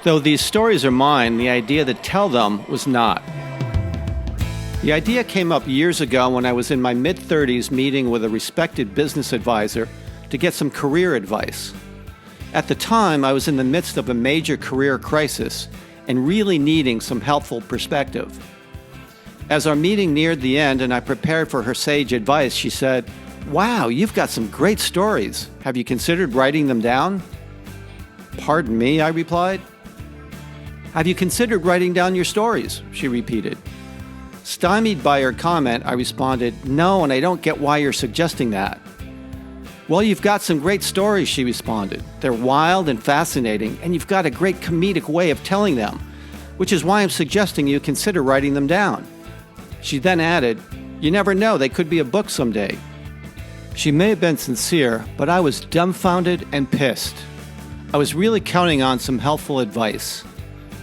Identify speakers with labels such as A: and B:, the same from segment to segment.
A: Though these stories are mine, the idea to tell them was not. The idea came up years ago when I was in my mid-30s meeting with a respected business advisor to get some career advice. At the time, I was in the midst of a major career crisis and really needing some helpful perspective. As our meeting neared the end and I prepared for her sage advice, she said, "Wow, you've got some great stories. Have you considered writing them down?" "Pardon me," I replied. "Have you considered writing down your stories?" she repeated. Stymied by her comment, I responded, "No, and I don't get why you're suggesting that." "Well, you've got some great stories," she responded. "They're wild and fascinating, and you've got a great comedic way of telling them, which is why I'm suggesting you consider writing them down." She then added, "You never know, they could be a book someday." She may have been sincere, but I was dumbfounded and pissed. I was really counting on some helpful advice.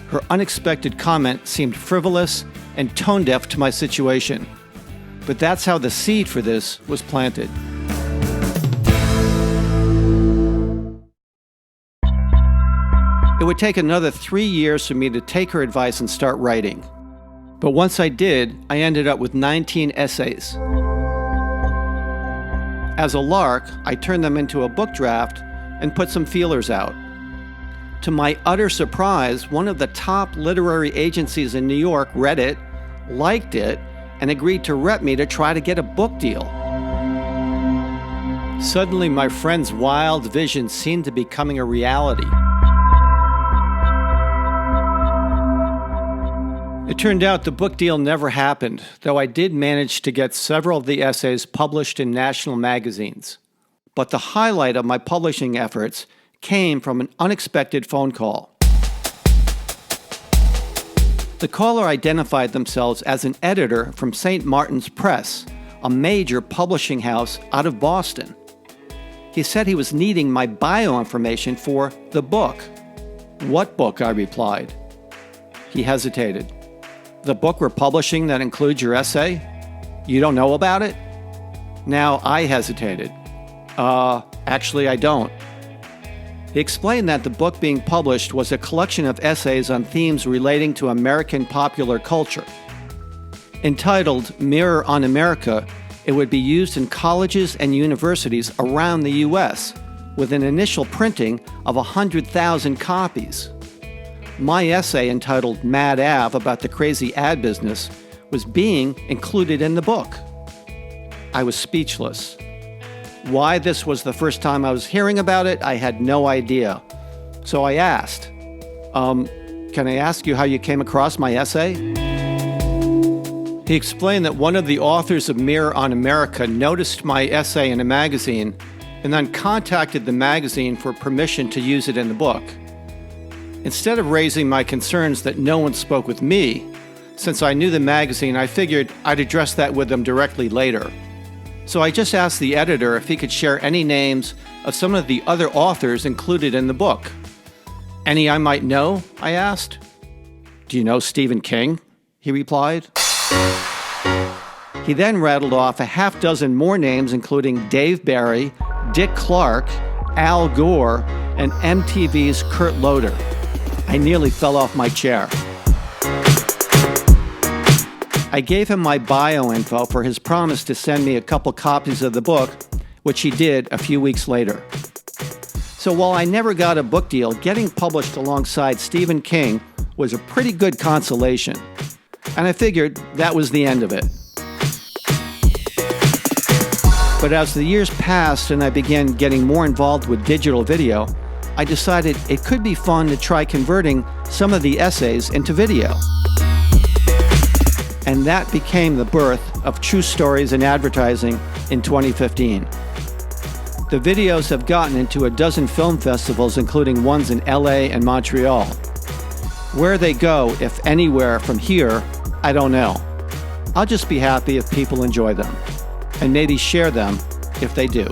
A: Her unexpected comment seemed frivolous and tone-deaf to my situation. But that's how the seed for this was planted. It would take another 3 years for me to take her advice and start writing. But once I did, I ended up with 19 essays. As a lark, I turned them into a book draft and put some feelers out. To my utter surprise, one of the top literary agencies in New York read it, liked it, and agreed to rep me to try to get a book deal. Suddenly, my friend's wild vision seemed to be becoming a reality. It turned out the book deal never happened, though I did manage to get several of the essays published in national magazines. But the highlight of my publishing efforts came from an unexpected phone call. The caller identified themselves as an editor from St. Martin's Press, a major publishing house out of Boston. He said he was needing my bio information for the book. "What book?" I replied. He hesitated. "The book we're publishing that includes your essay? You don't know about it?" Now I hesitated. Actually I don't." He explained that the book being published was a collection of essays on themes relating to American popular culture. Entitled Mirror on America, it would be used in colleges and universities around the U.S., with an initial printing of 100,000 copies. My essay, entitled Mad Ave, about the crazy ad business, was being included in the book. I was speechless. Why this was the first time I was hearing about it, I had no idea. So I asked, "Can I ask you how you came across my essay?" He explained that one of the authors of Mirror on America noticed my essay in a magazine and then contacted the magazine for permission to use it in the book. Instead of raising my concerns that no one spoke with me, since I knew the magazine, I figured I'd address that with them directly later. So I just asked the editor if he could share any names of some of the other authors included in the book. "Any I might know?" I asked. "Do you know Stephen King?" he replied. He then rattled off a half dozen more names, including Dave Barry, Dick Clark, Al Gore, and MTV's Kurt Loder. I nearly fell off my chair. I gave him my bio info for his promise to send me a couple copies of the book, which he did a few weeks later. So while I never got a book deal, getting published alongside Stephen King was a pretty good consolation. And I figured that was the end of it. But as the years passed and I began getting more involved with digital video, I decided it could be fun to try converting some of the essays into video. And that became the birth of True Stories in Advertising in 2015. The videos have gotten into a dozen film festivals, including ones in LA and Montreal. Where they go, if anywhere from here, I don't know. I'll just be happy if people enjoy them, and maybe share them if they do.